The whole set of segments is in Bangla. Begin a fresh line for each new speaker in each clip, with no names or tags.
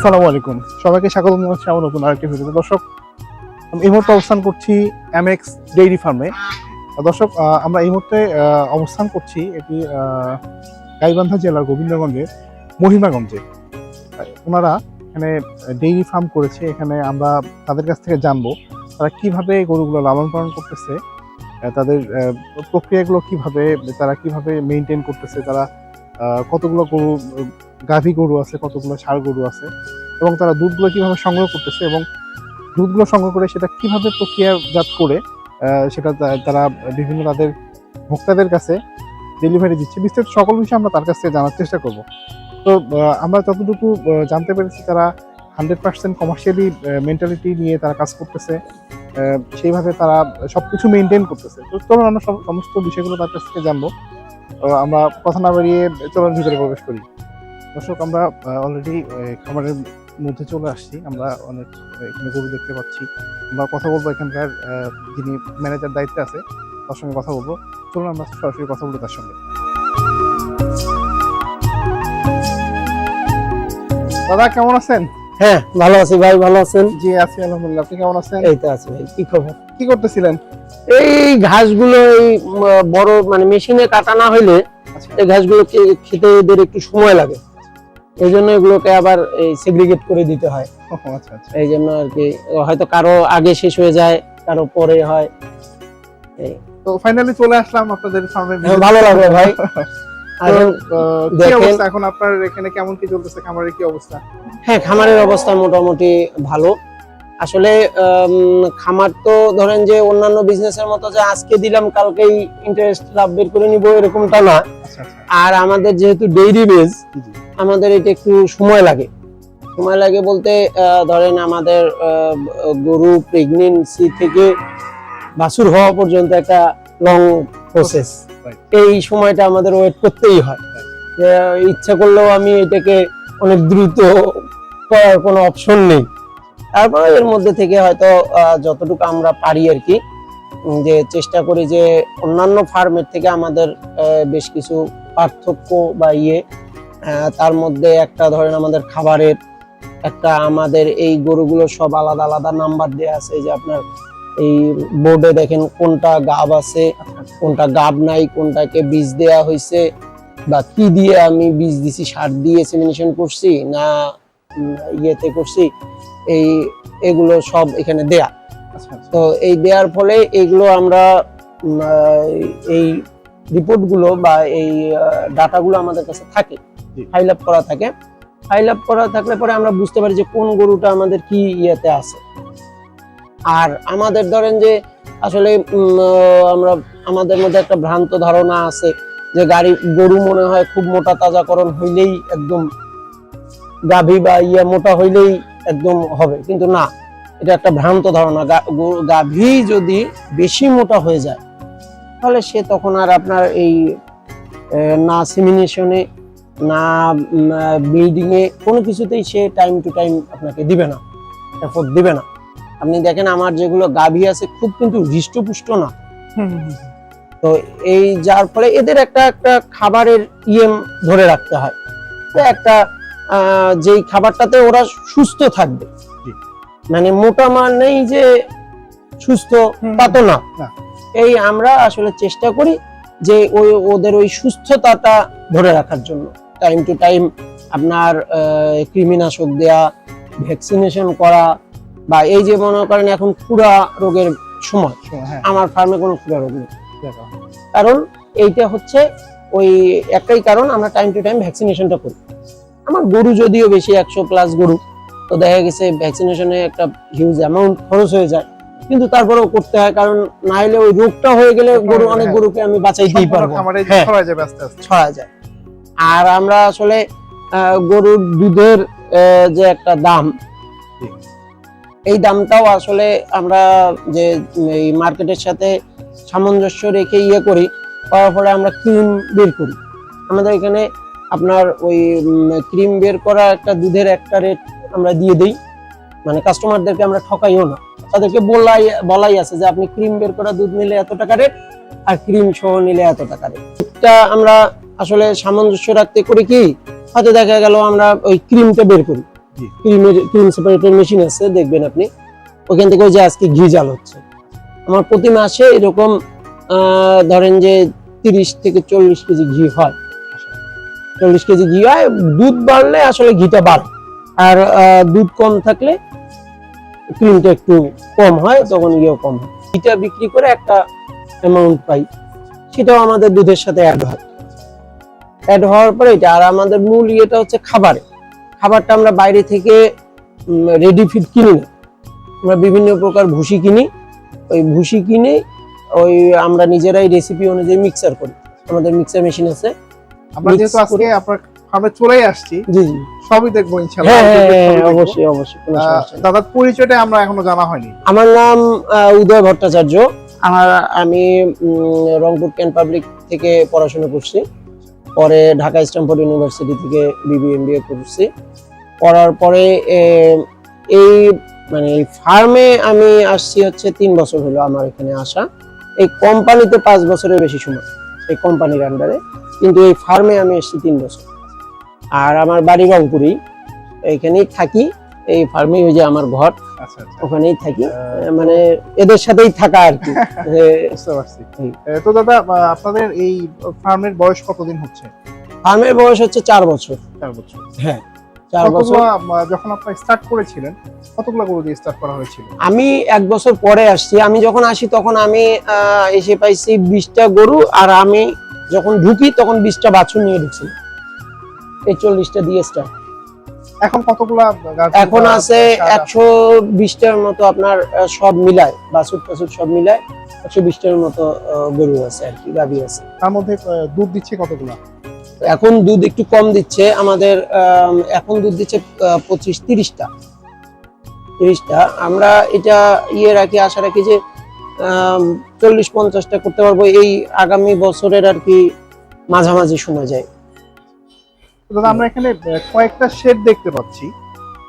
আসসালামু আলাইকুম, সবাইকে স্বাগত জানাচ্ছি আমার নতুন আরেকটি ভিডিওতে। দর্শক, আমি এই মুহূর্তে অবস্থান করছি অ্যামেক্স ডেইরি ফার্মে। দর্শক, আমরা এই মুহূর্তে অবস্থান করছি এটি গাইবান্ধা জেলার গোবিন্দগঞ্জের মহিমাগঞ্জে। ওনারা এখানে ডেইরি ফার্ম করেছে। এখানে আমরা তাদের কাছ থেকে জানবো তারা কিভাবে গরুগুলো লালন পালন করতেছে, তাদের প্রক্রিয়াগুলো কিভাবে, তারা কিভাবে মেনটেন করতেছে, তারা কতগুলো গরু, গাভী গরু আছে, কতগুলো ষাঁড় গরু আছে, এবং তারা দুধগুলো কিভাবে সংগ্রহ করতেছে এবং দুধগুলো সংগ্রহ করে সেটা কিভাবে প্রক্রিয়াজাত করে সেটা তারা বিভিন্ন তাদের ভোক্তাদের কাছে ডেলিভারি দিচ্ছে। বিস্তারিত সকল বিষয়ে আমরা তার কাছ থেকে জানার চেষ্টা করব। তো আমরা যতটুকু জানতে পেরেছি তারা 100% কমার্শিয়ালি মেন্টালিটি নিয়ে তারা কাজ করতেছে, সেইভাবে তারা সবকিছু মেনটেন করতেছে। তো চলুন আমরা সমস্ত বিষয়গুলো তার কাছ থেকে জানবো। আমরা কথা না বাড়িয়ে চলুন ভিতরে প্রবেশ করি। দর্শক, আমরা অলরেডি খামারের মধ্যে চলে আসছি। আমরা অনেক এখানে গরু দেখতে পাচ্ছি। আমরা কথা বলবো এখানকার যিনি ম্যানেজার দায়িত্বে আছে তার সঙ্গে কথা বলবো। চলুন আমরা সরাসরি কথা বলবো তার সঙ্গে। দাদা, কেমন আছেন?
হ্যাঁ, ভালো আছি ভাই। ভালো আছেন?
জি আছি, আলহামদুলিল্লাহ। আপনি কেমন আছেন?
এই তো আছি ভাই। কি খবর?
কি করতেছিলেন?
এই ঘাসগুলো এই বড় মানে মেশিনে কাটা না হইলে এই ঘাসগুলো খেতে এদের একটু সময় লাগে, এই জন্য এগুলোকে আবার এই সেগ্রিগেট করে দিতে হয়।
আচ্ছা আচ্ছা।
এই জন্য আর কি, হয়তো কারো আগে শেষ হয়ে যায়, কারো পরে হয়।
তো ফাইনালি চলে আসলাম আপনাদের ফার্মে।
ভালো লাগলো ভাই।
এখন আপনার এখানে কেমন কি চলতেছে? খামারের কি অবস্থা?
হ্যাঁ, খামারের অবস্থা মোটামুটি ভালো। আসলে খামার তো ধরেন যে অন্যান্য বিজনেসের মতো যে আজকে দিলাম কালকেই ইন্টারেস্ট লাভ বের করে নিব এরকমটা না। আর আমাদের যেহেতু ডেইরি বেজ, আমাদের এটা একটু সময় লাগে। সময় লাগে বলতে ধরেন আমাদের গরু প্রেগনেন্সি থেকে বাছুর হওয়া পর্যন্ত একটা লং প্রসেস। এই সময়টা আমাদের ওয়েট করতেই হয়। ইচ্ছা করলেও আমি এটাকে অনেক দ্রুত করার কোনো অপশন নেই। তারপরে এর মধ্যে থেকে হয়তো যতটুকু আমরা পারি আর কি, যে চেষ্টা করি যে অন্যান্য ফার্মের থেকে আমাদের বেশ কিছু পার্থক্য বা তার মধ্যে একটা ধরেন আমাদের খাবারের একটা, আমাদের এই গরুগুলো সব আলাদা আলাদা নাম্বার দেয়া আছে। যে আপনার এই বোর্ডে দেখেন কোনটা গাব আছে, কোনটা গাব নাই, কোনটাকে বীজ দেয়া হয়েছে বা কি দিয়ে আমি বীজ দিছি, সার দিয়ে সেমিনেশন করছি না ইয়েতে করছি, এগুলো সব এখানে দেয়া। তো এই দেওয়ার ফলে এইগুলো আমরা এই রিপোর্টগুলো বা এই ডাটাগুলো আমাদের কাছে থাকে, ফাইল আপ করা থাকে। ফাইল আপ করা থাকলে পরে আমরা বুঝতে পারি যে কোন গরুটা আমাদের কি ইয়েতে আছে। আর আমাদের ধরেন যে আসলে আমাদের মধ্যে একটা ভ্রান্ত ধারণা আছে যে গরু মনে হয় খুব মোটা তাজাকরণ হইলেই একদম, গাভী বা মোটা হইলেই একদম হবে, কিন্তু না, এটা একটা ভ্রান্ত ধারণা। গাভী যদি বেশি মোটা হয়ে যায় তাহলে সে তখন আর আপনার এই না সেমিনেশনে না ব্লিডিং এ কোনো কিছুতেই সে টাইম টু টাইম আপনাকে দিবে না, এফোর্ট দিবে না। আপনি দেখেন আমার যেগুলো গাভী আছে খুব কিন্তু হৃষ্টপুষ্ট না। তো এই যার ফলে এদের একটা একটা খাবারের ধরে রাখতে হয়, তো একটা যেই খাবারটাতে ওরা সুস্থ থাকবে মানে মোটা মানেই যে সুস্থ তা তো না। এই আমরা আসলে চেষ্টা করি যে ওদের ওই সুস্থতাটা ধরে রাখার জন্য টাইম টু টাইম আপনার কৃমিনাশক দেয়া, ভ্যাকসিনেশন করা, বা এই যে মনে করেন এখন খুরা রোগের সময়, আমার ফার্মে কোনো খুরা রোগ নেই, কারণ এইটা হচ্ছে ওই একটাই কারণ, আমরা টাইম টু টাইম ভ্যাকসিনেশনটা করি। আমার গরু যদিও বেশি 100+ গরু, তো দেখা গেছে ভ্যাকসিনেশনে একটা হিউজ অ্যামাউন্ট খরচ হয়ে যায়, কিন্তু তারপরেও করতে হয়, কারণ না হলে ওই রোগটা হয়ে গেলে গরু অনেক গরুকে আমি বাঁচাইতেই পারবো, ছড়া যায়। আর আমরা আসলে গরুর দুধের যে একটা দাম, এই দামটাও আসলে আমরা যে এই মার্কেটের সাথে সামঞ্জস্য রেখে করি, করার পরে আমরা ক্রিম বের করি। আমাদের এখানে আপনার ওই ক্রিম বের করা একটা দুধের একটা রেট আমরা দিয়ে দিই, মানে কাস্টমারদেরকে আমরা ঠকাইও না, তাদেরকে বলাই আছে যে আপনি ক্রিম বের করা দুধ নিলে এত টাকা রেট, আর ক্রিম সহ নিলে এত টাকা রেট। এটা আমরা আসলে সামঞ্জস্য রাখতে করি কি, হয়তো দেখা গেল আমরা ওই ক্রিমটা বের করি, ক্রিম সেপারেটর মেশিন আছে দেখবেন আপনি, ওখান থেকে ওই যে আজকে ঘি জাল হচ্ছে, আমার প্রতি মাসে এরকম ধরেন যে 30 থেকে 40 কেজি ঘি হয়, 40 কেজি ঘি হয়। দুধ বাড়লে আসলে ঘিটা বাড়ে, আর দুধ কম থাকলে ক্রিমটা একটু কম হয়, তখন কম হয়। ঘিটা বিক্রি করে একটা অ্যামাউন্ট পাই, সেটাও আমাদের দুধের সাথে অ্যাড হওয়ার পরে এটা। আর আমাদের মূল ইয়েটা হচ্ছে খাবারটা আমরা বাইরে থেকে রেডি ফিড কিনি না, আমরা বিভিন্ন প্রকার ভুসি কিনি, ওই ভুসি কিনে ওই আমরা নিজেরাই রেসিপি অনুযায়ী মিক্সার করি, আমাদের মিক্সার মেশিন আছে।
আমরা যেহেতু আজকে আপনার ফার্মে চলে আসছি,
জি জি
সবই দেখবো ইনশাআল্লাহ।
হ্যাঁ অবশ্যই অবশ্যই।
দাদার পরিচয়টা আমরা এখনো জানা হয়নি।
আমার নাম উদয় ভট্টাচার্য, আমি রংপুর ক্যান্ট পাবলিক থেকে পড়াশোনা করছি, পরে ঢাকা স্ট্যামফোর্ড ইউনিভার্সিটি থেকে BBA করছি। করার পরে এই মানে ফার্মে আমি আসছি হচ্ছে 3 বছর হলো আমার এখানে আসা। এই কোম্পানিতে 5 বছরের বেশি সময় এই কোম্পানির আন্ডারে, কিন্তু এই ফার্মে আমি এসেছি 3 বছর। আর আমার বাড়ি রংপুরেই, এইখানেই থাকি, এই ফার্মে ওই যে আমার ঘর, ওখানেই থাকি, মানে এদের সাথেই থাকা আর কি।
বুঝতে পারছি। তো দাদা আপনাদের এই ফার্মের বয়স কতদিন হচ্ছে?
ফার্মের বয়স হচ্ছে 4 বছর।
4 বছর,
হ্যাঁ 4 বছর।
যখন আপনি স্টার্ট করেছিলেন কতগুলো গরু দিয়ে স্টার্ট করা হয়েছিল?
আমি 1 বছর পরে আসছি। আমি যখন আসি তখন আমি এসে পাইছি 20টা গরু, আর আমি যখন ঢুকি তখন 20টা বাছুর নিয়ে ঢুকছি, এই 40টা দিয়ে স্টার্ট।
এখন কতগুলা?
এখন আছে 120টার মতো, আপনার সব মিলায় বাছুর টাছুর সব মিলায় 120টার মতো গরু আছে আর কি, গাভী আছে।
তার মধ্যে দুধ দিচ্ছে কতগুলা?
এখন দুধ একটু কম দিচ্ছে আমাদের, এখন দুধ দিচ্ছে 25-30টা। আমরা এটা রাখি, আশা রাখি যে 40-50টা করতে পারবো এই আগামী বছরের আর কি মাঝামাঝি সময় যায়।
দাদা আমরা এখানে কয়েকটা শেড দেখতে পাচ্ছি,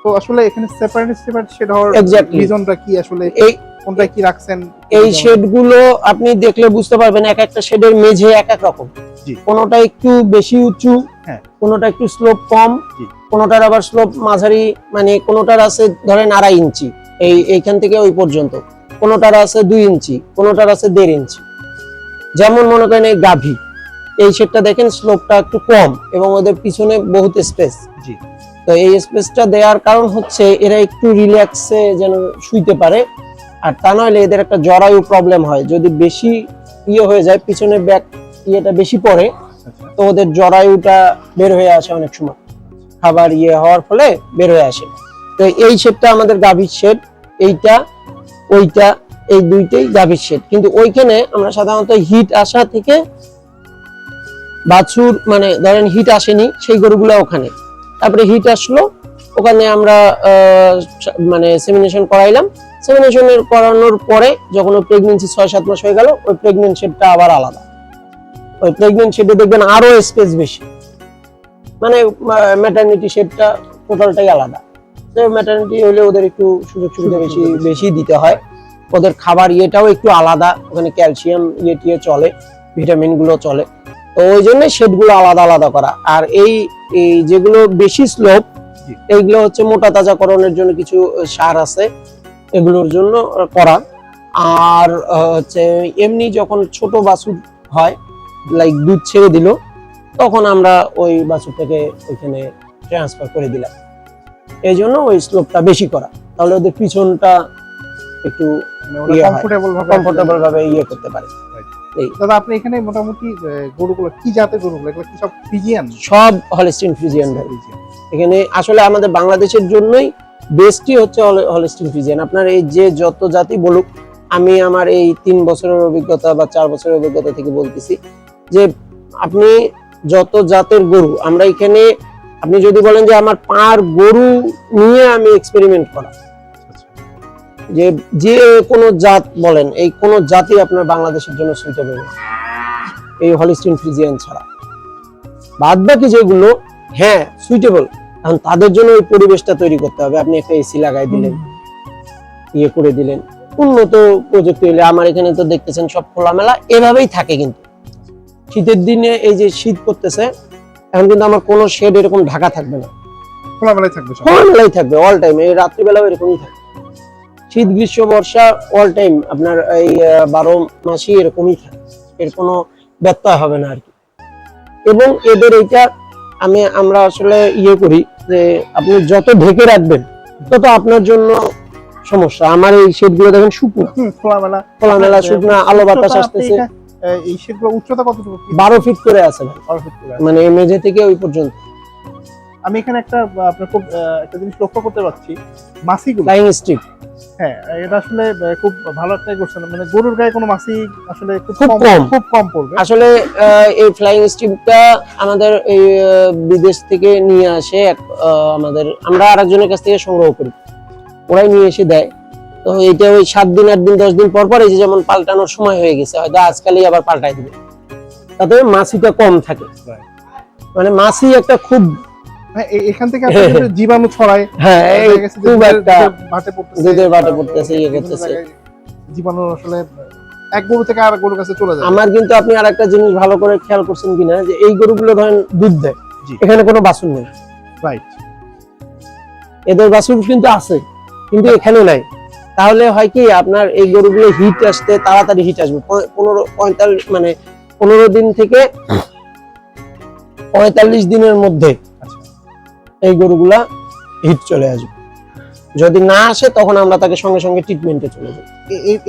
তো আসলে এখানে সেপারেট শেড হওয়ার রিজনটা কি, আসলে এই কোনটা কি রাখছেন?
এই শেডগুলো আপনি দেখলে বুঝতে পারবেন, এক একটা শেডের মেঝে এক এক রকম, কোনটা একটু বেশি উঁচু, কোনটা একটু স্লোপ কম, কোনটার আবার স্লোপ মাঝারি, মানে কোনটার আছে ধরেন 2.5 ইঞ্চি এইখান থেকে ওই পর্যন্ত, কোনটার আছে 2 ইঞ্চি, কোনটার আছে 1.5 ইঞ্চি। যেমন মনে করেন এই গাভী, এই শেডটা দেখেন স্লোপটা একটু কম এবং ওদের পিছনে বহুত স্পেস। তো এই স্পেসটা দেওয়ার কারণ হচ্ছে এরা একটু রিল্যাক্সে যেন শুইতে পারে, আর তা নইলে এদের একটা জরায়ু প্রবলেম হয়, যদি বেশি হয়ে যায় পিছনে ব্যাক ইয়েটা বেশি পড়ে, তো ওদের জরায়ুটা বের হয়ে আসে অনেক সময়, খাবার হওয়ার ফলে বের হয়ে আসে। তো এই শেডটা আমাদের গাভীর শেড, এইটা ওইটা এই দুইটাই গাভীর শেড, কিন্তু ওইখানে আমরা সাধারণত হিট আসা থেকে বাছুর, মানে ধরেন হিট আসেনি সেই গরুগুলো ওখানে, তারপরে হিট আসলো ওখানে আমরা মানে সেমিনেশন করাইলাম, সেমিনেশনের করানোর পরে যখন ওই প্রেগন্যান্সি 6-7 মাস হয়ে গেল, ওই প্রেগন্যান্ট শেডটা আবার আলাদা। ওই প্রেগন্যান্ট শেডে দেখবেন আরো স্পেস বেশি, মানে ম্যাটারনিটি শেডটা টোটালটাই আলাদা। তো ম্যাটারনিটি হলে ওদের একটু সুযোগ সুবিধা বেশি দিতে হয়, ওদের খাবার ইয়েটাও একটু আলাদা, ওখানে ক্যালসিয়াম চলে, ভিটামিন গুলো চলে, তো ওই জন্য শেডগুলো আলাদা আলাদা করা। আর এই যেগুলো বেশি স্লোপ এইগুলো হচ্ছে মোটা তাজাকরণের জন্য কিছু সার আছে, এগুলোর জন্য করা। আর হচ্ছে এমনি যখন ছোট বাছুর হয়, লাইক দুধ ছেড়ে দিল, তখন আমরা ওই বাছুরটাকে ওইখানে ট্রান্সফার করে দিলাম। এই জন্য ওই স্লোপটা বেশি করা, তাহলে ওদের পিছনটা একটু কমফোর্টেবল ভাবে ইয়ে করতে পারে।
দাদা আপনি এখানে মোটামুটি গরুগুলো কি জাতের গরুগুলো, এগুলো কি সব ফ্রিজিয়ান?
সব হলস্টিন ফ্রিজিয়ান। এখানে আসলে আমাদের বাংলাদেশের জন্যই বেস্টই হচ্ছে হলস্টিন ফ্রিজিয়ান। আপনার এই যে যত জাতি বলুক, আমি আমার এই 3 বছরের অভিজ্ঞতা বা 4 বছরের অভিজ্ঞতা থেকে বলতেছি যে আপনি যত জাতের গরু আমরা এখানে, আপনি যদি বলেন যে আমার পার গরু নিয়ে আমি এক্সপেরিমেন্ট করা, যে যে কোনো জাত বলেন, এই কোন জাতি আপনার বাংলাদেশের জন্য সুইটেবল না এই হলস্টিন ফ্রিজিয়ান ছাড়া। বাদ বাকি যেগুলো হ্যাঁ সুইটেবল, এখন তাদের জন্য ওই পরিবেশটা তৈরি করতে হবে। আপনি একটা এসি লাগাই দিলেন, ইয়ে করে দিলেন, উন্নত প্রযুক্তি হলে। আমার এখানে তো দেখতেছেন সব খোলামেলা এভাবেই থাকে, কিন্তু শীতের দিনে এই যে শীত করতেছে এখন কিন্তু আমার কোনো শেড এরকম ঢাকা থাকবে না,
খোলামেলাই থাকবে,
খোলামেলাই থাকবে অল টাইম। এই রাত্রিবেলাও এরকমই থাকবে, শীত গ্রীষ্ম বর্ষা অল টাইম আপনার এই 12 মাসই এরকমই থাকে, এর কোনো ব্যত্যয় হবে না আর কি। এবং এদের এইটা আমরা আসলে ইয়ে করি যে আপনি যত ঢেকে রাখবেন তত আপনার জন্য সমস্যা। আমার এই শেডগুলো দেখেন শুকনো, খোলামেলা শুকনো, আলো বাতাস আসতেছে।
এই শেডগুলো উচ্চতা কতটুকু?
12 ফিট করে আছে ভাই,
12 ফিট করে,
মানে মেঝে থেকে ওই পর্যন্ত।
আমি এখানে আপনার খুব একটা জিনিস লক্ষ্য করতে পারছি, মাছিগুলো
ফ্লাইং স্ট্রিপ।
হ্যাঁ, এটা আসলে খুব ভালো একটা করছেন, মানে গরুর গায়ে কোনো মাছি আসলে খুব কম পড়বে।
আসলে এই ফ্লাইং স্ট্রিপটা আমাদের এই বিদেশ থেকে নিয়ে আসে আমরা আরেকজনের কাছ থেকে সংগ্রহ করি, ওরাই নিয়ে এসে দেয়। তো এটা ওই 7 দিন 8 দিন 10 দিন পর পর এই যে যেমন পাল্টানোর সময় হয়ে গেছে, হয়তো আজকালই আবার পাল্টাই দিবে, তাতে মাছিটা কম থাকে। মানে মাছি একটা খুব
এখান থেকে জীবাণু ছড়ায়,
হ্যাঁ খুব একটা দুধের বাটে পড়তেছে, ইয়ে করতেছে
জীবাণু আসলে এক গরু থেকে আরেক গরুর কাছে চলে যায়।
আমার কিন্তু আপনি আরেকটা জিনিস ভালো করে খেয়াল করছেন কিনা, যে এই গরুগুলো ধরেন দুধ দেয়, এখানে কোনো বাছুর নেই,
রাইট? এদের
বাছুর কিন্তু আছে, কিন্তু এখানে নাই। তাহলে হয় কি আপনার এই গরুগুলো হিট আসতে তাড়াতাড়ি হিট আসবে, 15 দিন থেকে 45 দিনের মধ্যে এই গরুগুলা হিট চলে আসবে। যদি না আসে তখন আমরা তাকে সঙ্গে সঙ্গে ট্রিটমেন্টে চলে যাই।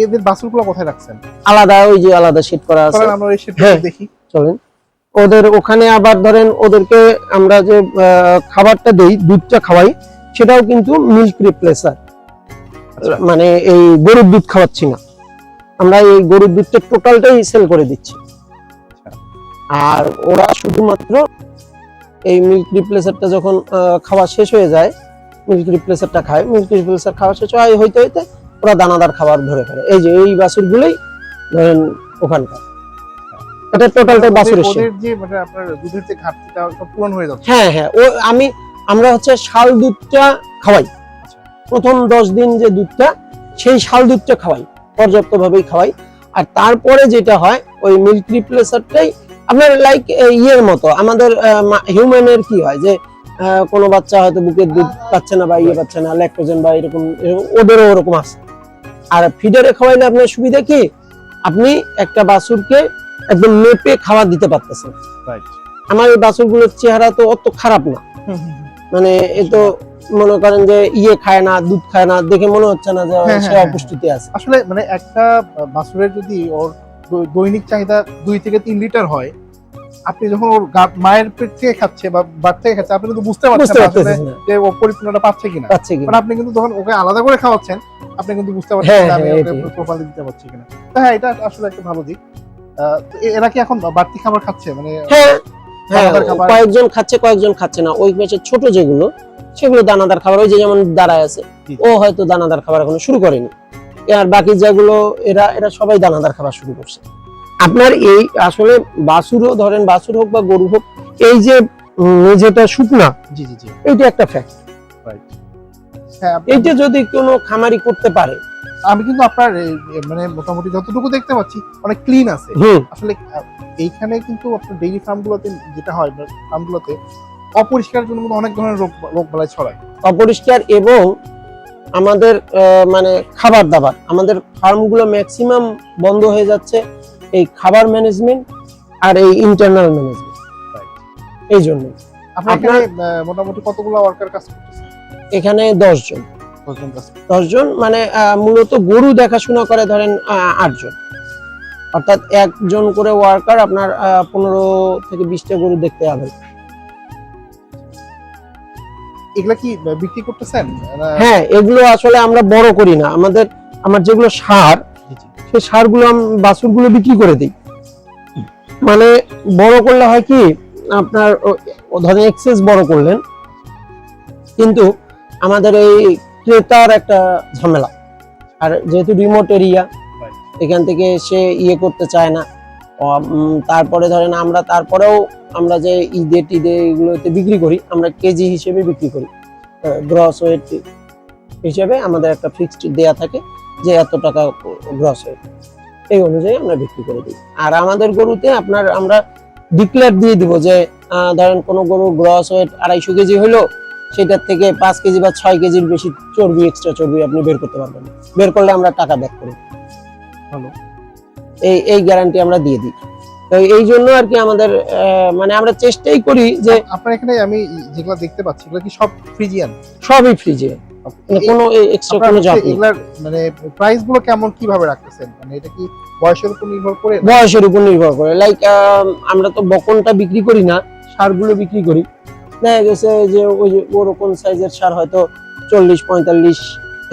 এদের বাছুরগুলো কোথায় রাখছেন?
আলাদা, ওই যে আলাদা শেড করা আছে,
আমরা এই শেডটা দেখি, চলেন।
ওদের ওখানে আবার ধরেন ওদেরকে আমরা যে খাবারটা দেই, দুধটা খাওয়াই, সেটাও কিন্তু মিল্ক রিপ্লেসার, মানে এই গরুর দুধ খাওয়াচ্ছি না আমরা, এই গরুর দুধটা টোটালটাই সেল করে দিচ্ছি। আর ওরা শুধুমাত্র এই মিল্ক রিপ্লেসারটা যখন খাওয়া শেষ হয়ে যায়, মিল্ক রিপ্লেসারটা খায়, মিল্ক রিপ্লেসার খাওয়া শেষ হয় হইতে হইতে ওরা দানাদার খাবার ধরে ফেলে। এই যে এই বাছুরগুলোই ধরেন ওখানকার, এটা টোটালটাই বাছুরের শেড।
ওদের যে মানে আপনার দুধের যে ঘাটতিটা সব পূরণ হয়ে যাচ্ছে।
হ্যাঁ হ্যাঁ, আমরা হচ্ছে শাল দুধটা খাওয়াই, প্রথম 10 দিন যে দুধটা, সেই শাল দুধটা খাওয়াই, পর্যাপ্তভাবেই খাওয়াই। আর তারপরে যেটা হয় ওই মিল্ক রিপ্লেসারটাই আপনার লাইক ইয়ের মতো আমাদের হিউম্যানের কি হয় যে কোনো বাচ্চা হয়তো বুকের দুধ পাচ্ছে না বা ইয়ে পাচ্ছে না, ল্যাকটোজেন বা এরকম, ওদেরও ওরকম আছে। আর ফিডারে খাওয়াইলে আপনার সুবিধা কি, আপনি একটা বাছুরকে একদম মেপে খাবার দিতে পারতেছেন। আমার এই বাছুরগুলোর চেহারা তো অত খারাপ না, মানে এ তো মনে করেন যে ইয়ে খায় না, দুধ খায় না, দেখে মনে হচ্ছে না যে সে অপুষ্টিতে আছে।
আসলে মানে একটা বাছুরের যদি ওর দৈনিক চাহিদা 2 থেকে 3 লিটার হয়, আপনি যখন ওর মায়ের পেট থেকে খাচ্ছে বা বাট থেকে খাচ্ছে, আপনি কিন্তু বুঝতে পারছেন না যে ও পরিপূর্ণটা পাচ্ছে কিনা। মানে আপনি কিন্তু যখন ওকে আলাদা করে খাওয়াচ্ছেন, আপনি কিন্তু বুঝতে পারছেন যে আমি ওকে প্রপারলি দিতে পারছি কিনা। হ্যাঁ, এটা আসলে একটা ভালো দিক। এরা কি এখন বাড়তি খাবার খাচ্ছে? মানে
কয়েকজন খাচ্ছে, কয়েকজন খাচ্ছে না। ওই পাশে ছোট যেগুলো, সেগুলো দানাদার খাবার, ওই যে যেমন দাঁড়ায় আছে, ও হয়তো দানাদার খাবার এখনো শুরু করেনি। আর বাকি যেগুলো এরা সবাই দানাদার খাবার শুরু করছে। আপনার এই আসলে বাছুরও ধরেন, বাছুর হোক বা গরু হোক, এই যে মেঝেটা শুকনা, এইটা একটা ফ্যাক্ট। এইটা যদি কোনো খামারি করতে পারে,
আমি কিন্তু আপনার মানে মোটামুটি যতটুকু দেখতে পাচ্ছি অনেক ক্লিন আছে। আসলে এইখানে কিন্তু আপনার ডেইরি ফার্মগুলোতে যেটা হয়, ফার্মগুলোতে অপরিষ্কারের জন্য কিন্তু অনেক ধরনের রোগ বালাই ছড়ায়।
অপরিষ্কার এবং আমাদের মানে খাবার দাবার, আমাদের ফার্মগুলো ম্যাক্সিমাম বন্ধ হয়ে যাচ্ছে এই খাবার ম্যানেজমেন্ট আর এই ইন্টারনাল ম্যানেজমেন্ট। এই জন্য
আপনার মোটামুটি কতগুলো ওয়ার্কার কাজ করতেছে?
এখানে 10 জন। 10 জন মানে মূলত গরু দেখাশোনা করে ধরেন 8 জন, অর্থাৎ একজন করে ওয়ার্কার আপনার 15 থেকে 20টা গরু দেখতে হবে।
এগুলা কি বিক্রি করতেছেন?
হ্যাঁ, এগুলো আসলে আমরা বড় করি না, আমার যেগুলো সার, সেই সারগুলো বাছুরগুলো বিক্রি করে দিই। মানে বড় করলে হয় কি আপনার ধরেন এক্সেস বড় করলেন, কিন্তু আমাদের এই ক্রেতার একটা ঝামেলা, আর যেহেতু রিমোট এরিয়া এখান থেকে সে ইয়ে করতে চায় না। তারপরে ধরেন তারপরেও আমরা যে ঈদে টিদে এগুলোতে বিক্রি করি, আমরা কেজি হিসেবে বিক্রি করি, গ্রস ওয়েট হিসেবে আমাদের একটা ফিক্সড দেয়া থাকে যে এত টাকা গ্রস ওয়েট, এই অনুযায়ী আমরা বিক্রি করে দিই। আর আমাদের গরুতে আমরা ডিক্লেয়ার দিয়ে দিব যে ধরেন কোনো গরু গ্রস ওয়েট 250 কেজি হলো, সেটার থেকে 5 কেজি বা 6 কেজির বেশি চর্বি, এক্সট্রা চর্বি আপনি বের করতে পারবেন না। বের করলে আমরা টাকা ব্যাক করি।
ভালো,
এই গ্যারান্টি আমরা দিয়ে দিই। তো এই জন্য আর কি আমাদের মানে আমরা চেষ্টাই করি যে
আপনার এখানে আমি যেগুলো দেখতে পাচ্ছি এগুলো কি সব ফ্রিজিয়ান?
সবই ফ্রিজিয়ান, কোনো এক্সট্রা কোনো জাত নেই।
এগুলার মানে প্রাইস গুলো কেমন, কিভাবে রাখতেছেন? মানে এটা কি বয়সের উপর নির্ভর করে?
বয়সের উপর নির্ভর করে। লাইক আমরা তো বকনটা বিক্রি করি না, সারগুলো বিক্রি করি। দেখা গেছে যে ওই যে ওরকম সাইজের সার হয়তো 40-45,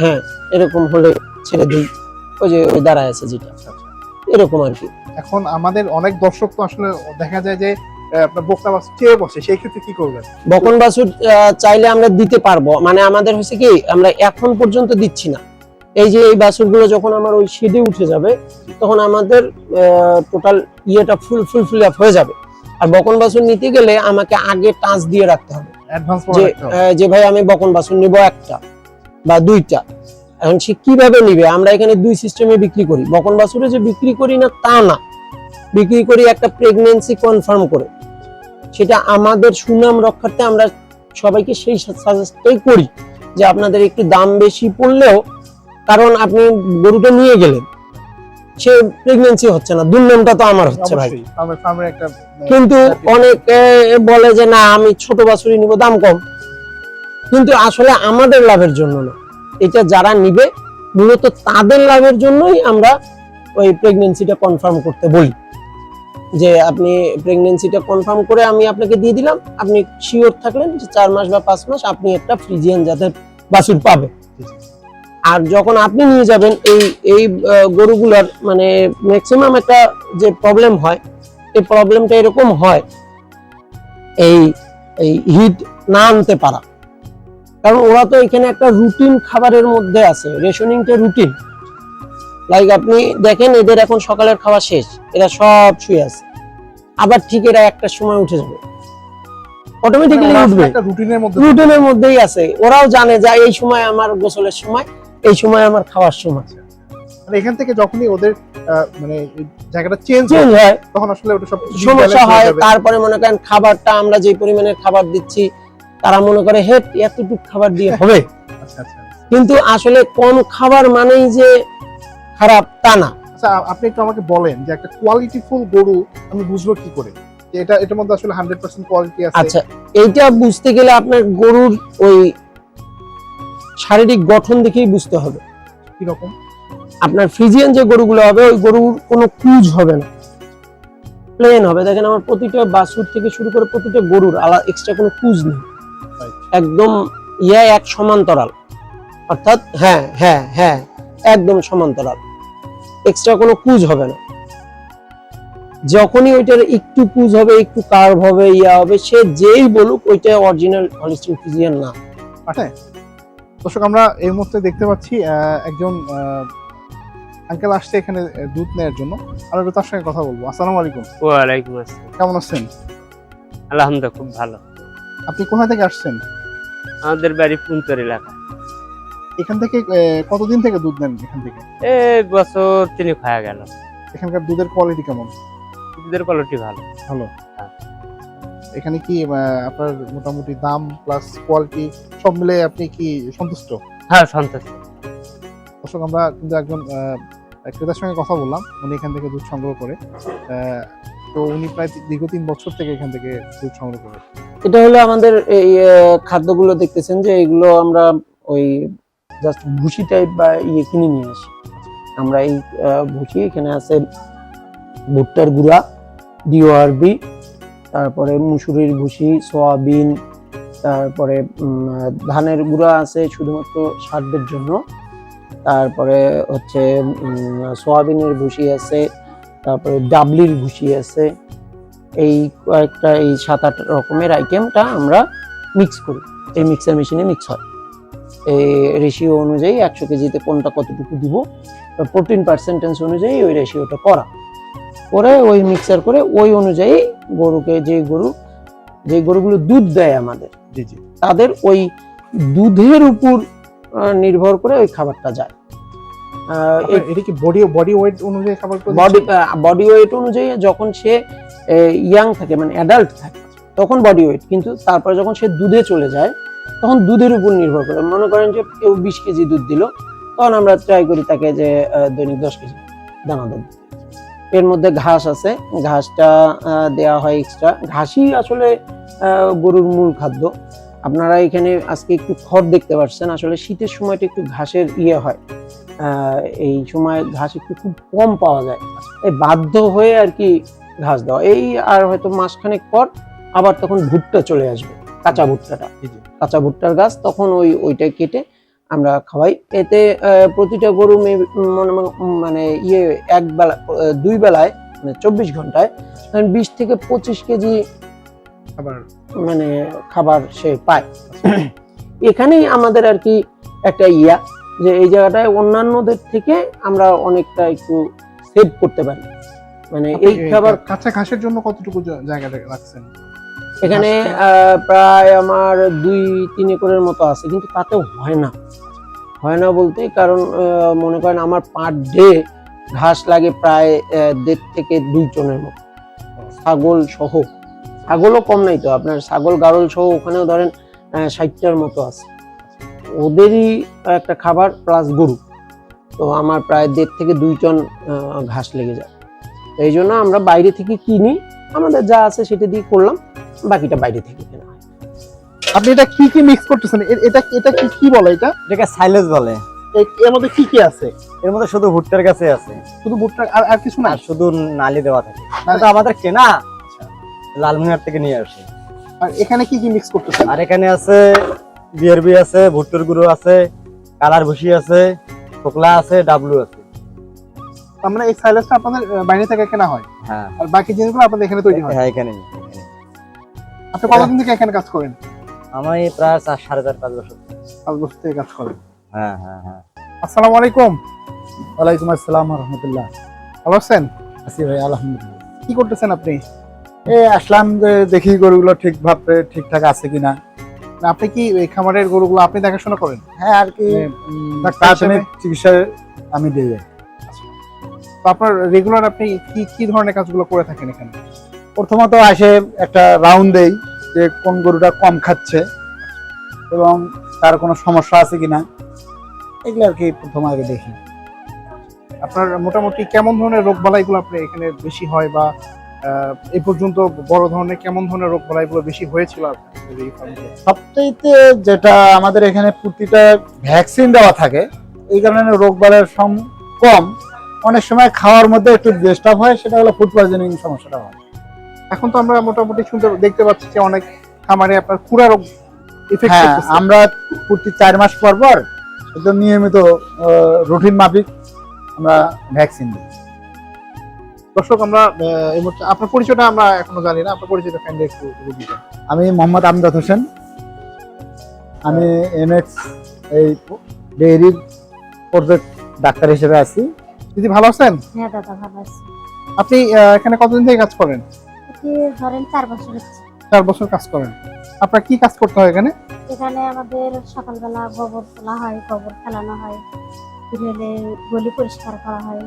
হ্যাঁ এরকম হলে ছেড়ে দিই, ওই যে ওই দাঁড়ায় আছে যেটা, এরকম আর কি।
এখন আমাদের অনেক দর্শক তো আসলে দেখা যায় যে আপনার বকনা বাছুর চেয়ে বসে, সেই ক্ষেত্রে কি করবেন?
বকন বাছুর চাইলে আমরা দিতে পারবো, মানে আমাদের হচ্ছে কি আমরা এখন পর্যন্ত দিচ্ছি না। এই যে এই বাছুরগুলো যখন আমার ওই শেডে উঠে যাবে, তখন আমাদের টোটাল ইয়েটা ফুল আপ হয়ে যাবে। আর বকন বাছুর নিতে গেলে আমাকে আগে টাচ দিয়ে রাখতে হবে যে ভাই আমি বকন বাছুর নিব 1টা বা 2টা। এখন সে কিভাবে নিবে? আমরা এখানে 2 সিস্টেমে বিক্রি করি। বকন বাছুরে যে বিক্রি করি না তা না, বিক্রি করি একটা প্রেগন্যান্সি কনফার্ম করে। সেটা আমাদের সুনাম রক্ষার্থে আমরা সবাইকে সেই সাজেস্টই করি যে আপনাদের একটু দাম বেশি পড়লেও, কারণ আপনি গরুটা নিয়ে গেলেন, সে প্রেগন্যান্সি হচ্ছে না, দুর্নামটা তো আমার হচ্ছে ভাই। কিন্তু অনেকে বলে যে না আমি ছোট বাছুরই নিব, দাম কম, কিন্তু আসলে আমাদের লাভের জন্য না, এটা যারা নিবে মূলত তাদের লাভের জন্যই আমরা ওই প্রেগন্যান্সিটা কনফার্ম করতে বলি যে আপনি প্রেগন্যান্সিটা কনফার্ম করে আমি আপনাকে দিয়ে দিলাম, আপনি শিওর থাকলেন যে 4 মাস বা 5 মাস আপনি একটা ফ্রিজিয়ান জাতের বাছুর পাবেন। আর যখন আপনি নিয়ে যাবেন এই গরুগুলোর মানে ম্যাক্সিমাম একটা যে প্রবলেম হয়, এই প্রবলেমটা এরকম হয় এই হিট না আনতে পারা, কারণ ওরা তো এখানে একটা রুটিন খাবারের মধ্যে আছে, রেশনিংটা রুটিন। লাইক আপনি দেখেন এদের এখন সকালের খাওয়া শেষ, এরা সব শুয়ে আছে, আবার ঠিক এরা একটা সময় উঠে যাবে, অটোমেটিক্যালি উঠবে,
একটা
রুটিনের মধ্যেই আছে। ওরাও জানে যে এই সময় আমার গোসলের সময়, এই সময় আমার খাওয়ার সময়।
মানে এখান থেকে যখনই ওদের মানে জায়গাটা চেঞ্জ
হয়
তখন আসলে ওটা সব
সমস্যা হয়। তারপরে মনে করেন খাবারটা আমরা যে পরিমাণের খাবার দিচ্ছি, তারা মনে করে হেট এতটুকু খাবার দিয়ে হবে, কিন্তু আসলে কম খাবার মানেই যে খারাপ তা না।
আচ্ছা, আপনি একটু আমাকে বলেন যে একটা কোয়ালিটিফুল গরু আমি বুঝবো কি করে যে এটার মধ্যে আসলে 100% কোয়ালিটি আছে?
আচ্ছা, এইটা বুঝতে গেলে আপনার গরুর ওই শারীরিক গঠন দেখেই বুঝতে হবে।
কি রকম?
আপনার ফ্রিজিয়ান যে গরুগুলো হবে, ওই গরুর কোনো কুঁজ হবে না, প্লেন হবে। দেখেন আমার প্রতিটা বাছুর থেকে শুরু করে প্রতিটা গরুর আলাদা, এক্সট্রা কোনো কুঁজ নেই, একদম এক সমান্তরাল, অর্থাৎ হ্যাঁ একদম সমান্তরাল, এক্সট্রা কোনো কুঁজ হবে না। যখনই ওইটার একটু কুঁজ হবে, একটু কার্ভ হবে, হবে, সে যেই বলুক ওইটা অরিজিনাল হলিস্টিন ফ্রিজিয়ান না।
আচ্ছা দর্শক, আমরা এই মুহূর্তে দেখতে পাচ্ছি একজন আঙ্কেল আসছে এখানে দুধ নেওয়ার জন্য। আমরা একটু তার সঙ্গে কথা বলবো। আসসালামু আলাইকুম।
ওয়ালাইকুম আসসালাম।
কেমন আছেন?
আলহামদুলিল্লাহ, খুব ভালো।
আপনি কোথা থেকে আসছেন?
আমাদের বাড়ি পুন্তর এলাকা।
এখান থেকে কতদিন থেকে দুধ নেন এখান থেকে?
বছর 3 হয়ে গেল।
এখানকার দুধের কোয়ালিটি কেমন?
দুধের কোয়ালিটি ভালো।
ভালো। এখানে কি আপনার মোটামুটি দাম প্লাস কোয়ালিটি সব মিলে আপনি কি সন্তুষ্ট?
হ্যাঁ, সন্তুষ্ট।
দর্শক, আমরা কিন্তু একজন ক্রেতার সঙ্গে কথা বললাম, উনি এখান থেকে দুধ সংগ্রহ করে। তো উনি প্রায় দীর্ঘ 3 বছর থেকে এখান থেকে দুধ সংগ্রহ করে।
এটা হলো আমাদের এই খাদ্যগুলো দেখতেছেন যে এগুলো আমরা ওই জাস্ট ভুসি টাইপ বা কিনে নিয়ে আসি আমরা। এই ভুসি এখানে আছে ভুট্টার গুঁড়া, ডিওআরবি, তারপরে মুসুরির ভুসি, সয়াবিন, তারপরে ধানের গুঁড়া আছে শুধুমাত্র সারদের জন্য, তারপরে হচ্ছে সয়াবিনের ভুসি আছে, তারপরে ডাবলির ভুসি আছে। এই কয়েকটা এই 7-8 রকমের আইটেমটা আমরা মিক্স করি, এই মিক্সার মেশিনে মিক্স হয়। এই রেশিও অনুযায়ী 100 কেজিতে কোনটা কতটুকু দিব, প্রোটিন পার্সেন্টেজ অনুযায়ী ওই রেশিওটা করা করে ওই মিক্সার করে ওই অনুযায়ী গরুকে, যে গরুগুলো দুধ দেয় আমাদের,
জি জি,
তাদের ওই দুধের উপর নির্ভর করে ওই খাবারটা যায়।
এটা কি বডি ওয়েট অনুযায়ী খাবার করে?
বডি ওয়েট অনুযায়ী যখন সে ইয়াং থাকে মানে অ্যাডাল্ট থাকে তখন বডি ওয়েট, কিন্তু তারপর যখন সে দুধে চলে যায় তখন দুধের উপর নির্ভর করে। মনে করেন যে কেউ 20 কেজি দুধ দিল, তখন আমরা ট্রাই করি তাকে যে দৈনিক 10 কেজি দানাদার। এর মধ্যে ঘাস আছে, ঘাসটা দেওয়া হয় এক্সট্রা। ঘাসই আসলে গরুর মূল খাদ্য। আপনারা এখানে আজকে একটু খড় দেখতে পাচ্ছেন, আসলে শীতের সময়টা একটু ঘাসের হয়, এই সময় ঘাস একটু খুব কম পাওয়া যায়, এই বাধ্য হয়ে আর কি ঘাস দেওয়া। এই আর হয়তো মাসখানেক পর আবার তখন ভুট্টা চলে আসবে, কাঁচা ভুট্টাটা, কাঁচা ভুট্টার গাছ, তখন ওইটা কেটে আমরা খাওয়াই। এতে প্রতিটা গরু মানে এক বেলা 2 বেলায় মানে 24 ঘন্টায় 20 থেকে 25 কেজি মানে খাবার সে পায়। এখানেই আমাদের আর কি একটা যে এই জায়গাটায় অন্যান্যদের থেকে আমরা অনেকটা একটু সেভ করতে পারি। মানে এই খাবার
কাঁচা ঘাসের জন্য কতটুকু জায়গা রাখছেন
এখানে? প্রায় আমার 2-3 একরের মতো আছে, কিন্তু তাতেও হয় না বলতে, কারণ মনে করেন আমার পার ডে ঘাস লাগে প্রায় 1.5 থেকে 2 টনের মতো, ছাগল সহ। ছাগলও কম নাই তো, আপনার ছাগল গাড়ল সহ ওখানেও ধরেন 60টার মতো আছে। ওদেরই একটা খাবার প্লাস গরু, তো আমার প্রায় 1.5 থেকে 2 টন ঘাস লেগে যায়। এই জন্য আমরা বাইরে থেকে কিনি, আমাদের যা আছে সেটা দিয়ে করলাম, বাকিটা বাইরে থেকে কেনা হয়।
আপনি এটা কি মিক্স করতেছেন? এটা কি বলে?
এটাকে সাইলেজ বলে।
এর মধ্যে কি আছে?
এর মধ্যে শুধু ভুট্টার গাছে আছে,
শুধু ভুট্টা আর কিছু না?
শুধু নালি দেওয়া থাকে। এটা আমাদের কেনা, লালমনিরহাট থেকে নিয়ে আসে।
আর এখানে কি মিক্স করতেছেন?
আর এখানে আছে বিআরবি আছে, ভুট্টার গুঁড়ো আছে, কালার ভুসি আছে, ছোকলা আছে, ডাবলু আছে।
তার মানে এই সাইলেজটা আপনাদের বাইরে থেকে কেনা হয়?
হ্যাঁ।
আর বাকি জিনিসগুলো আপনাদের এখানে তৈরি হয়?
হ্যাঁ, এখানে।
আপনি কতদিন থেকে এখানে কাজ করেন?
আমি প্রায় 4.5-5 বছর।
5 বছর থেকে কাজ করেন?
হ্যাঁ।
আসসালামু আলাইকুম।
ওয়ালাইকুম আসসালাম ওয়া রাহমাতুল্লাহ।
ভালো আছেন?
আছি ভাই, আলহামদুলিল্লাহ।
কি করতেছেন আপনি?
আসলাম যে দেখি গরুগুলো ঠিকঠাক আছে কিনা।
আপনি কি এই খামারের গরুগুলো আপনি দেখাশোনা করেন?
হ্যাঁ, আর কি
প্রাথমিক
চিকিৎসা আমি দিয়ে যাই।
তো আপনার রেগুলার আপনি কি ধরনের কাজগুলো করে থাকেন এখানে?
প্রথমত আসে একটা রাউন্ড দেই যে কোন গরুটা কম খাচ্ছে এবং তার কোনো সমস্যা আছে কিনা, এগুলো আর কি প্রথম আগে দেখি।
আপনার মোটামুটি কেমন ধরনের রোগ বালাইগুলো আপনি এখানে বেশি হয়, বা এই পর্যন্ত বড় ধরনের কেমন ধরনের রোগ বালাইগুলো বেশি হয়েছিল আপনাদের এই ফার্মে?
সবচাইতে যেটা আমাদের এখানে প্রতিটা ভ্যাকসিন দেওয়া থাকে, এই কারণে রোগ বালাইয়ের কম। অনেক সময় খাওয়ার মধ্যে একটু ডিস্টার্ব হয়, সেটা হলো ফুড পয়জনিং সমস্যাটা হয়।
এখন তো আমরা মোটামুটি দেখতে পাচ্ছি যে অনেক খামারে আপনার খুরা রোগ ইফেক্ট
হ্যাঁ,
করতেছে।
আমরা প্রতি 4 মাস পর একদম নিয়মিত রুটিন মাফিক আমরা ভ্যাকসিন দিই।
দর্শক, আমরা এই মুহূর্তে আপনার পরিচয়টা আমরা এখনো জানি না, আপনার পরিচয়টা কাইন্ডলি একটু দিবেন।
আমি মোহাম্মদ আমজাদ হোসেন, আমি এমএক্স এই ডেইরির প্রজেক্ট ডাক্তার হিসেবে আছি।
দিদি ভালো আছেন?
হ্যাঁ দাদা, ভালো আছি।
আপনি এখানে কতদিন থেকে কাজ করেন?
ধরেন 4 বছর হচ্ছে।
4 বছর কাজ করেন। আপনার কি কাজ করতে হয় এখানে?
এখানে আমাদের সকালবেলা গোবর তোলা হয়, গোবর ফেলানো হয়, বিকেলে গলি পরিষ্কার করা হয়,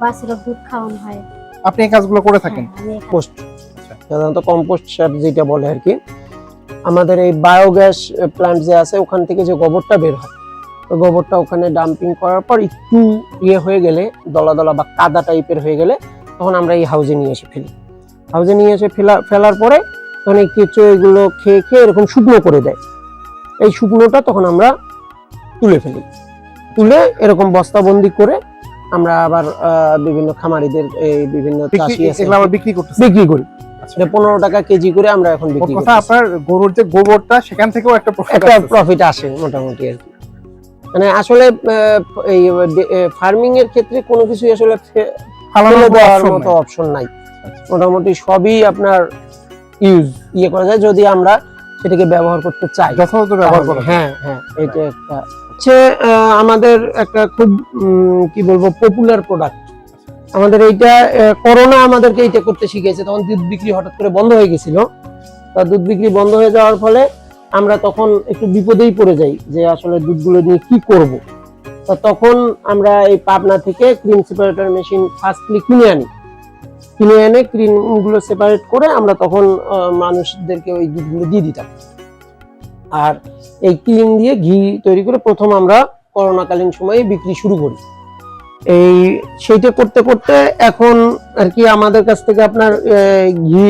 বাছুরের দুধ খাওয়ানো হয়।
আপনি এই কাজগুলো করে থাকেন?
হ্যাঁ, আমি এখানে
পোস্ট
আচ্ছা।
সাধারণত কম্পোস্ট সার যেটা বলে আর কি, আমাদের এই বায়োগ্যাস প্ল্যান্ট যে আছে ওখান থেকে যে গোবরটা বের হয়, ওই গোবরটা ওখানে ডাম্পিং করার পর একটু হয়ে গেলে, দলা দলা বা কাদা টাইপের হয়ে গেলে, তখন আমরা এই হাউজে নিয়ে এসে ফেলি। হাউজে নিয়ে এসে ফেলার পরে তখন এই কেঁচো এগুলো খেয়ে খেয়ে এরকম শুকনো করে দেয়। এই শুকনোটা তখন আমরা তুলে ফেলি, তুলে এরকম বস্তাবন্দি করে আমরা আবার বিভিন্ন খামারিদের, এই বিভিন্ন চাষি আছে
এগুলো আমরা বিক্রি করতেছি।
বিক্রি করি। 15 টাকা কেজি করে আমরা এখন বিক্রি করি।
আপনার গরুর যে গোবরটা সেখান থেকেও একটা
প্রফিট আসে মোটামুটি আর কি। মানে আসলে এই ফার্মিং এর ক্ষেত্রে কোনো কিছু আসলে ফেলে দেওয়ার মতো অপশন নাই। মোটামুটি সবই আপনার করা যায় যদি আমরা সেটাকে ব্যবহার করতে চাই,
যথাযথ ব্যবহার করা।
হ্যাঁ হ্যাঁ, এটা একটা হচ্ছে আমাদের একটা খুব কি বলবো পপুলার প্রোডাক্ট। আমাদের এইটা করোনা আমাদেরকে এইটা করতে শিখিয়েছে। তখন দুধ বিক্রি হঠাৎ করে বন্ধ হয়ে গেছিল। তা দুধ বিক্রি বন্ধ হয়ে যাওয়ার ফলে আমরা তখন একটু বিপদেই পড়ে যাই যে আসলে দুধগুলো নিয়ে কি করব। তা তখন আমরা এই পাবনা থেকে ক্রিম সেপারেটর মেশিন ফার্স্টলি কিনে এনে ক্রিম গুলো সেপারেট করে আমরা তখন মানুষদেরকে ওই দুধগুলো দিয়ে দিতাম। আর এই ক্রিম দিয়ে ঘি তৈরি করে প্রথম আমরা করোনাকালীন সময়ে বিক্রি শুরু করি। এই সেইটা করতে করতে এখন আর কি আমাদের কাছ থেকে আপনার ঘি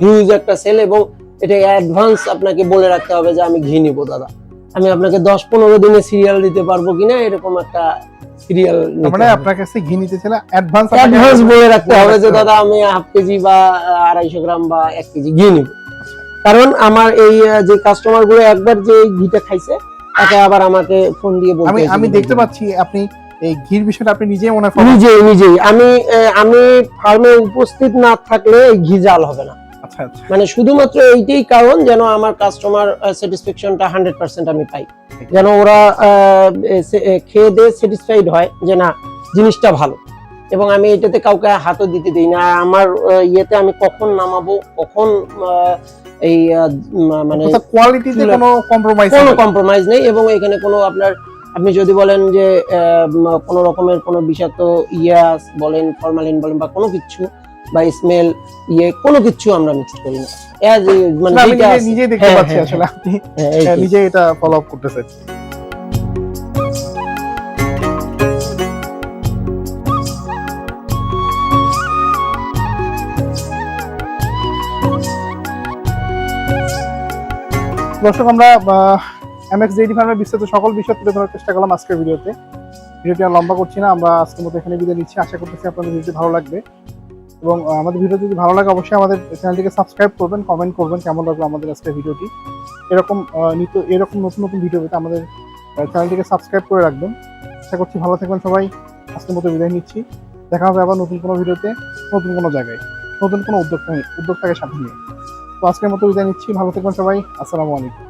হিউজ একটা সেল, এবং এটা অ্যাডভান্স আপনাকে বলে রাখতে হবে যে আমি ঘি নিব দাদা, আমি আপনাকে 10-15 দিনে সিরিয়াল দিতে পারবো কিনা, এরকম একটা সিরিয়াল
মানে আপনার কাছে ঘি নিতে চাইলে অ্যাডভান্স
বলে রাখতে হবে যে দাদা আমি 1/2 কেজি বা 250 গ্রাম বা 1 কেজি ঘি নিব। কারণ আমার এই যে কাস্টমার গুলো একবার যে ঘিটা খাইছে তাকে আবার আমাকে ফোন দিয়ে বলতে
আমি দেখতে পাচ্ছি আপনি এই ঘির বিষয়টা আপনি নিজেই মনে
নিজেই আমি ফার্মে উপস্থিত না থাকলে এই ঘি জাল হবে না।
আচ্ছা আচ্ছা,
মানে শুধুমাত্র এইটাই কারণ যেন আমার কাস্টমার স্যাটিসফ্যাকশনটা 100% আমি পাই, যেন ওরা খেয়ে দিয়ে স্যাটিসফাইড হয় যে না জিনিসটা ভালো। এবং আমি এটাতে কাউকে হাতও দিতে দিই না। আমার ইয়েতে আমি কখন নামাবো, কখন এই মানে
কোয়ালিটিতে কোনো
কম্প্রোমাইজ নেই। এবং এখানে কোনো আপনি যদি বলেন যে কোনো রকমের কোনো বিষাক্ত ইয়াস বলেন, ফরমালিন বলেন বা কোনো কিছু বা স্মেল কোনো কিছু আমরা মিক্স করি না।
মানে নিজে দেখতে পাচ্ছি আসলে আপনি নিজে এটা ফলো আপ করতেছেন। দর্শক, আমরা অ্যামেক্স ডেইরি ফার্মের বিস্তারিত সকল বিষয় তুলে ধরার চেষ্টা করলাম আজকের ভিডিওটি আর লম্বা করছি না। আমরা আজকের মতো এখানে বিদায় নিচ্ছি। আশা করতেছি আপনাদের ভিডিওটি ভালো লাগবে, এবং আমাদের ভিডিও যদি ভালো লাগে অবশ্যই আমাদের চ্যানেলটিকে সাবস্ক্রাইব করবেন, কমেন্ট করবেন কেমন লাগলো আমাদের আজকের ভিডিওটি। এরকম নতুন নতুন ভিডিও পেতে আমাদের চ্যানেলটিকে সাবস্ক্রাইব করে রাখবেন। আশা করছি ভালো থাকবেন সবাই। আজকের মতো বিদায় নিচ্ছি। দেখা হবে আবার নতুন কোনো ভিডিওতে, নতুন কোনো জায়গায়, নতুন কোনো উদ্যোক্তাকে সাথে নিয়ে। তো আজকের মতো বিদায় নিচ্ছি। ভালো থাকবেন সবাই। আসসালামু আলাইকুম।